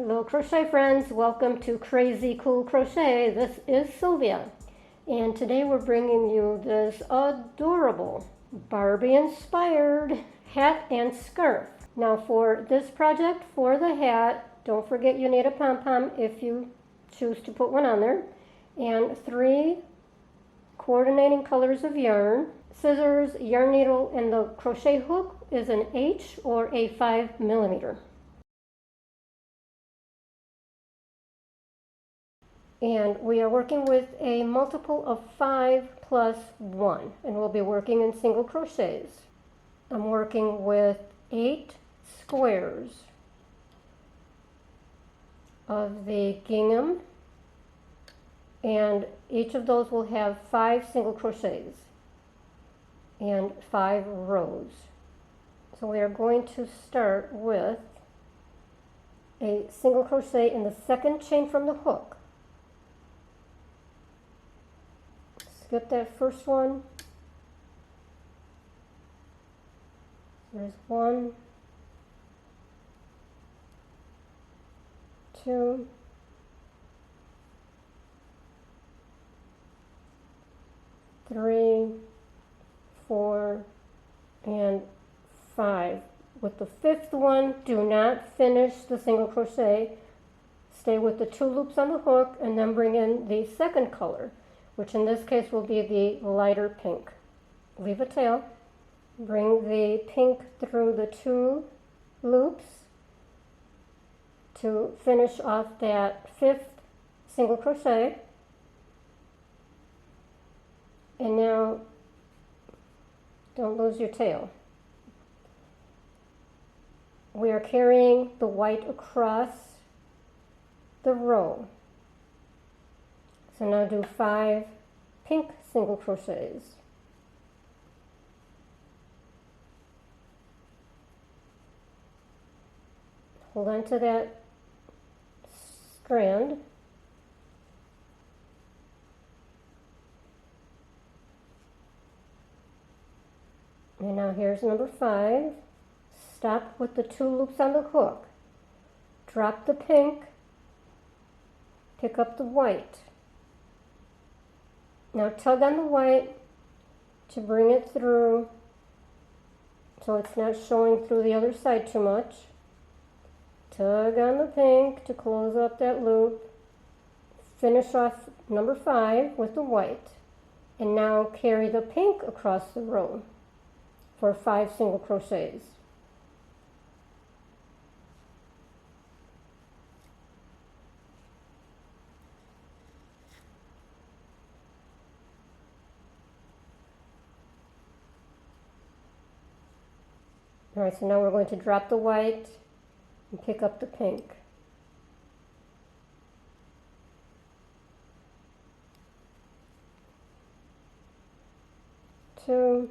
Hello crochet friends, welcome to Crazy Cool Crochet. This is Sylvia and today we're bringing you this adorable Barbie inspired hat and scarf. Now for this project, for the hat, don't forget you need a pom-pom if you choose to put one on there, and 3 coordinating colors of yarn, scissors, yarn needle, and the crochet hook is an H or a 5mm. And we are working with a multiple of 5 plus 1, and we'll be working in single crochets. I'm working with 8 squares of the gingham, and each of those will have 5 single crochets and 5 rows. So we are going to start with a single crochet in the second chain from the hook. Skip that first one. There's 1, 2, 3, 4, and 5. With the 5th one, do not finish the single crochet. Stay with the 2 loops on the hook and then bring in the second color, which in this case will be the lighter pink. Leave a tail, bring the pink through the 2 loops to finish off that 5th single crochet. And now, don't lose your tail. We are carrying the white across the row. So now do 5 pink single crochets. Hold on to that strand. And now here's number 5. Stop with the 2 loops on the hook. Drop the pink, pick up the white. Now tug on the white to bring it through so it's not showing through the other side too much. Tug on the pink to close up that loop. Finish off number 5 with the white. And now carry the pink across the row for 5 single crochets. All right, so now we're going to drop the white and pick up the pink. Two,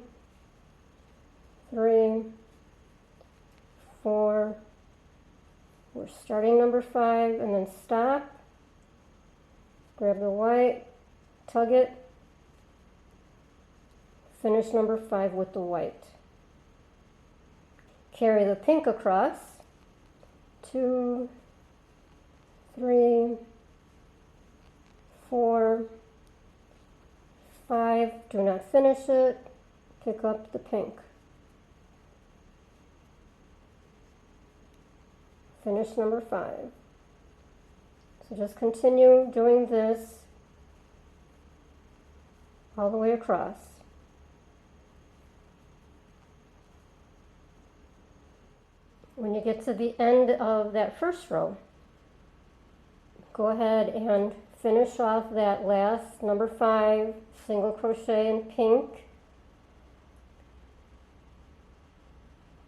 3, 4. We're starting number 5 and then stop. Grab the white, tug it, finish number 5 with the white. Carry the pink across. 2, 3, 4, 5. Do not finish it. Pick up the pink. Finish number 5. So just continue doing this all the way across. When you get to the end of that first row, go ahead and finish off that last number 5 single crochet in pink.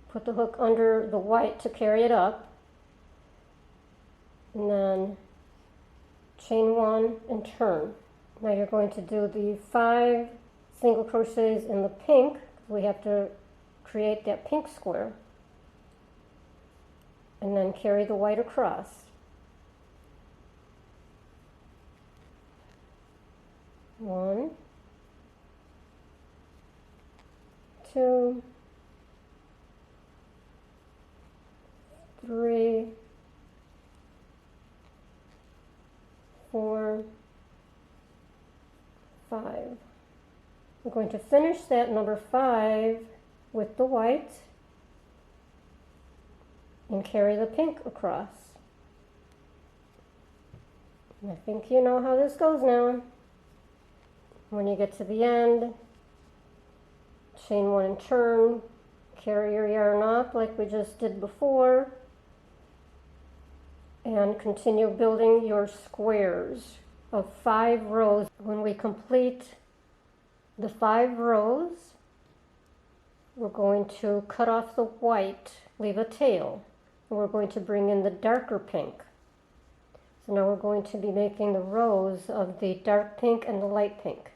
Put the hook under the white to carry it up, and then chain 1 and turn. Now you're going to do the 5 single crochets in the pink. We have to create that pink square. And then carry the white across. 1, 2, 3, We're going to finish that number 5 with the white and carry the pink across. And I think you know how this goes now. When you get to the end, chain 1 and turn, carry your yarn up like we just did before, and continue building your squares of 5 rows. When we complete the 5 rows, we're going to cut off the white, leave a tail, and we're going to bring in the darker pink. So now we're going to be making the rows of the dark pink and the light pink.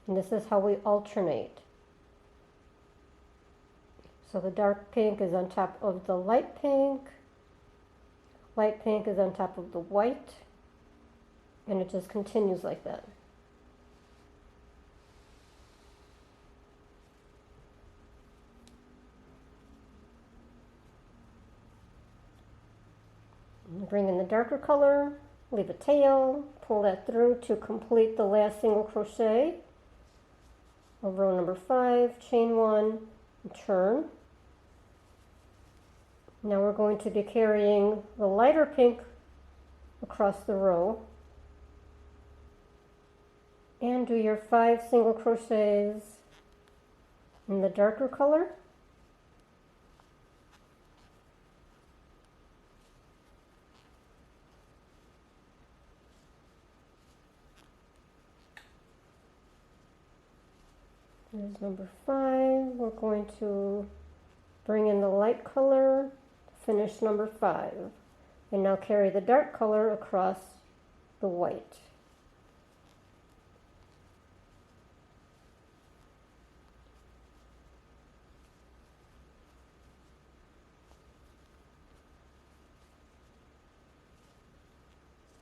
And this is how we alternate. So the dark pink is on top of the light pink is on top of the white, and it just continues like that. Bring in the darker color, leave a tail, pull that through to complete the last single crochet of row number 5, chain 1, and turn. Now we're going to be carrying the lighter pink across the row and do your 5 single crochets in the darker color. Here's number 5. We're going to bring in the light color, finish number 5, and now carry the dark color across the white.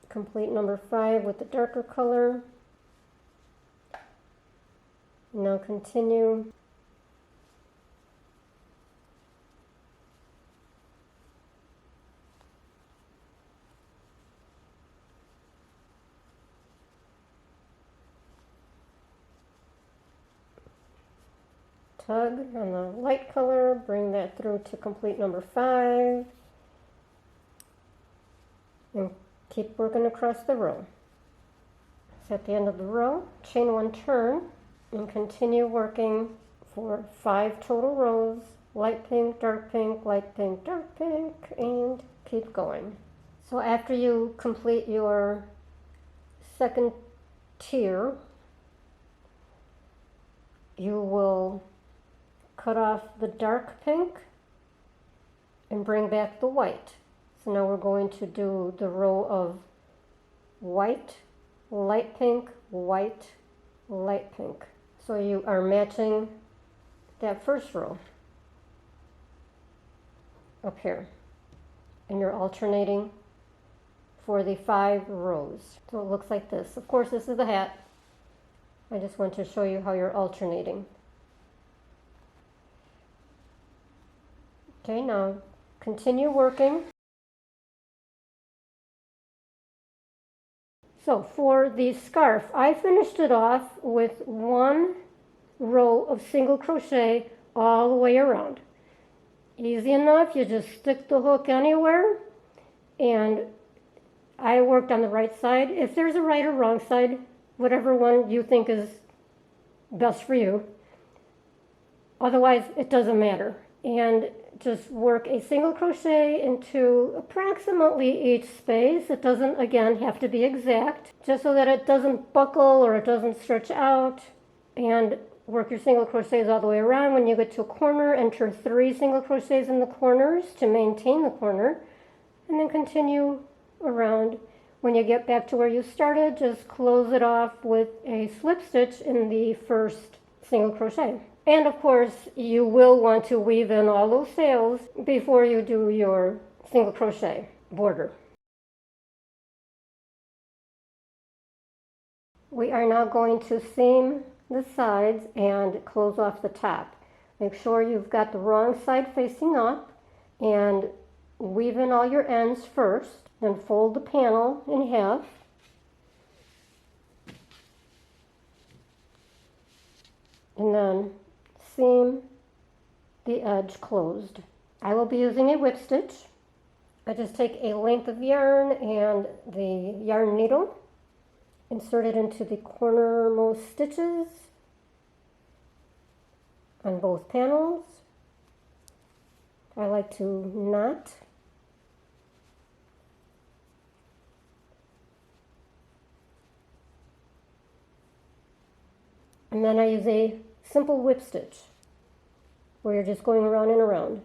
Complete number 5 with the darker color. Now continue. Tug on the light color, bring that through to complete number 5, and keep working across the row. So at the end of the row, chain 1, turn, and continue working for 5 total rows, light pink, dark pink, light pink, dark pink, and keep going. So after you complete your second tier, you will cut off the dark pink and bring back the white. So now we're going to do the row of white, light pink, white, light pink. So you are matching that first row up here, and you're alternating for the 5 rows. So it looks like this. Of course, this is the hat. I just want to show you how you're alternating. Okay, now continue working. So for the scarf, I finished it off with 1 row of single crochet all the way around. Easy enough, you just stick the hook anywhere, and I worked on the right side. If there's a right or wrong side, whatever one you think is best for you. Otherwise, it doesn't matter. And just work a single crochet into approximately each space. It doesn't, again, have to be exact, just so that it doesn't buckle or it doesn't stretch out. And work your single crochets all the way around. When you get to a corner, enter 3 single crochets in the corners to maintain the corner, and then continue around. When you get back to where you started, just close it off with a slip stitch in the first single crochet. And of course, you will want to weave in all those tails before you do your single crochet border. We are now going to seam the sides and close off the top. Make sure you've got the wrong side facing up, and weave in all your ends first, then fold the panel in half. and then seam the edge closed. I will be using a whip stitch. I just take a length of yarn and the yarn needle, insert it into the cornermost stitches on both panels. I like to knot. And then I use a simple whip stitch where you're just going around and around.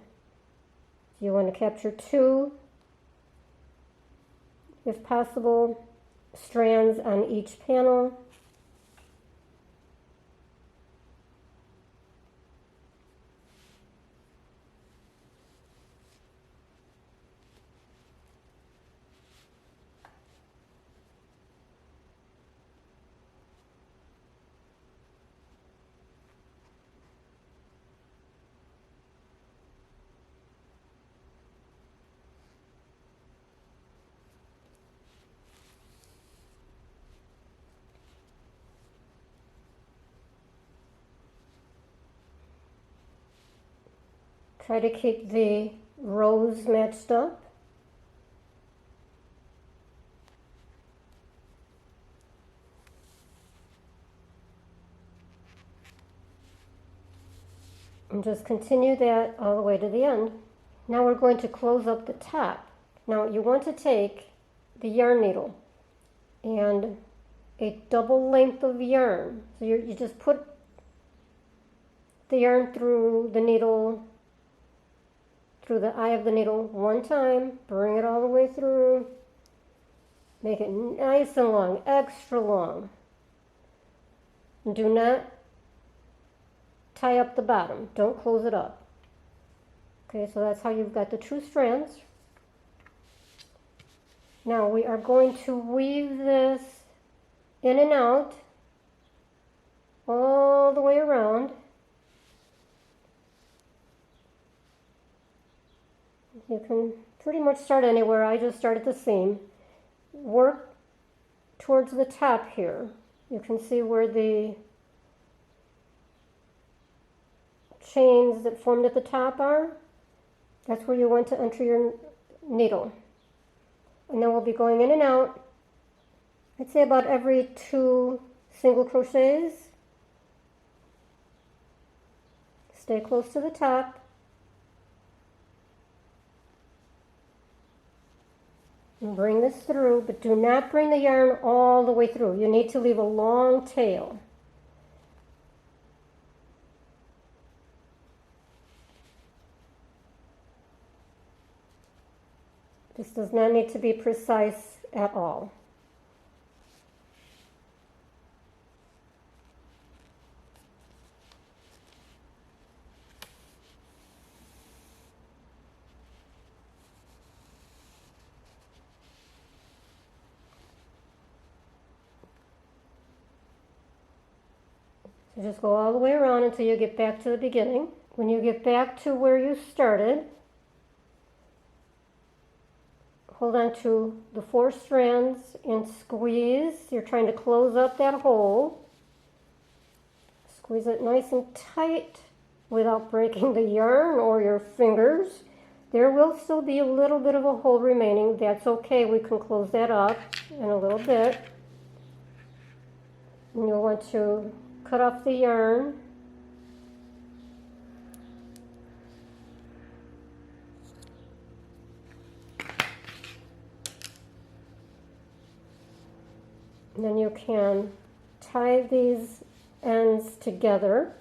You want to capture 2, if possible, strands on each panel. Try to keep the rows matched up. And just continue that all the way to the end. Now we're going to close up the top. Now you want to take the yarn needle and a double length of yarn. So you just put the yarn through the needle, through the eye of the needle one time, bring it all the way through, make it nice and long, extra long. Do not tie up the bottom, don't close it up. Okay, so that's how you've got the 2 strands. Now we are going to weave this in and out all the way around. You can pretty much start anywhere. I just start at the seam. Work towards the top here. You can see where the chains that formed at the top are. That's where you want to enter your needle. And then we'll be going in and out, I'd say about every 2 single crochets. Stay close to the top. And bring this through, but do not bring the yarn all the way through. You need to leave a long tail. This does not need to be precise at all. So just go all the way around until you get back to the beginning. When you get back to where you started, hold on to the 4 strands and squeeze. You're trying to close up that hole. Squeeze it nice and tight without breaking the yarn or your fingers. There will still be a little bit of a hole remaining. That's okay. We can close that up in a little bit. And you'll want to cut off the yarn. And then you can tie these ends together.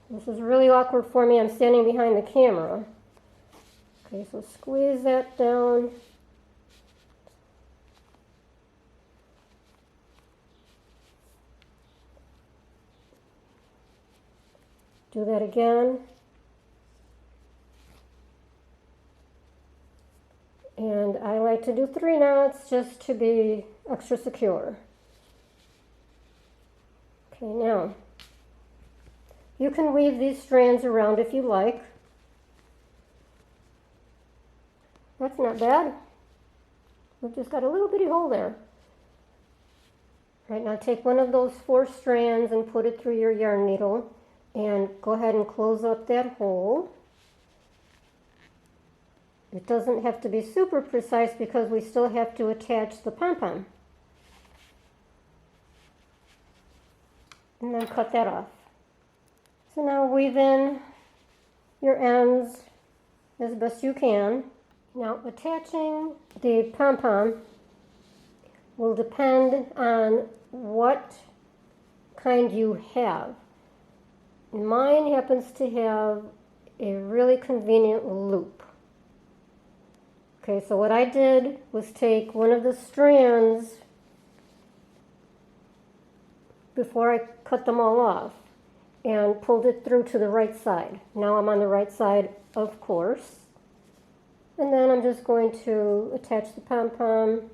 This is really awkward for me. I'm standing behind the camera. Okay, so squeeze that down. Do that again. And I like to do 3 knots just to be extra secure. Okay, now you can weave these strands around if you like. That's not bad. We've just got a little bitty hole there. All right, now take one of those 4 strands and put it through your yarn needle and go ahead and close up that hole. It doesn't have to be super precise because we still have to attach the pom-pom. And then cut that off. So now weave in your ends as best you can. Now attaching the pom-pom will depend on what kind you have. Mine happens to have a really convenient loop. Okay, so what I did was take one of the strands before I cut them all off and pulled it through to the right side. Now I'm on the right side, of course. And then I'm just going to attach the pom-pom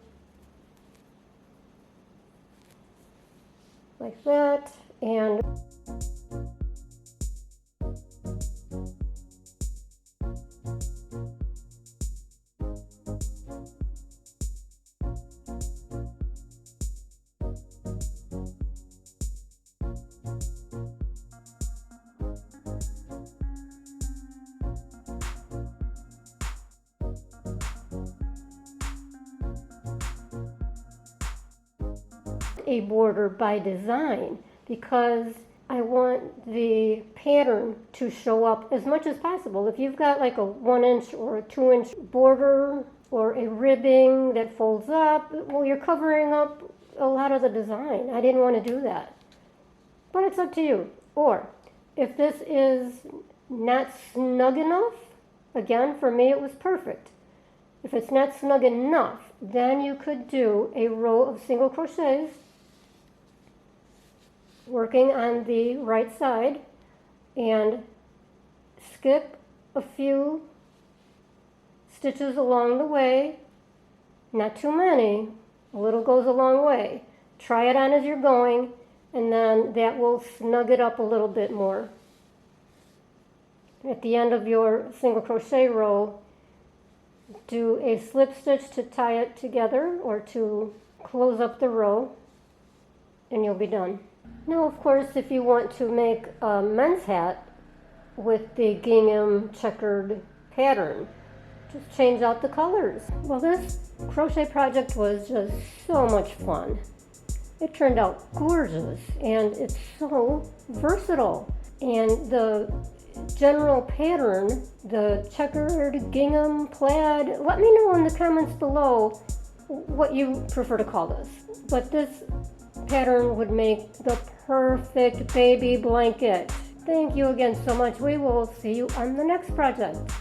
like that, and a border by design because I want the pattern to show up as much as possible. If you've got like a 1-inch or a 2-inch border or a ribbing that folds up, well, you're covering up a lot of the design. I didn't want to do that. But it's up to you. Or if this is not snug enough, again, for me it was perfect. If it's not snug enough, then you could do a row of single crochets working on the right side and skip a few stitches along the way. Not too many, a little goes a long way. Try it on as you're going, and then that will snug it up a little bit more. At the end of your single crochet row, do a slip stitch to tie it together or to close up the row, and you'll be done. Now, of course, if you want to make a men's hat with the Gingham checkered pattern, just change out the colors. Well, this crochet project was just so much fun. It turned out gorgeous, and it's so versatile. And the general pattern, the checkered gingham plaid, let me know in the comments below what you prefer to call this. But this pattern would make the perfect baby blanket. Thank you again so much. We will see you on the next project.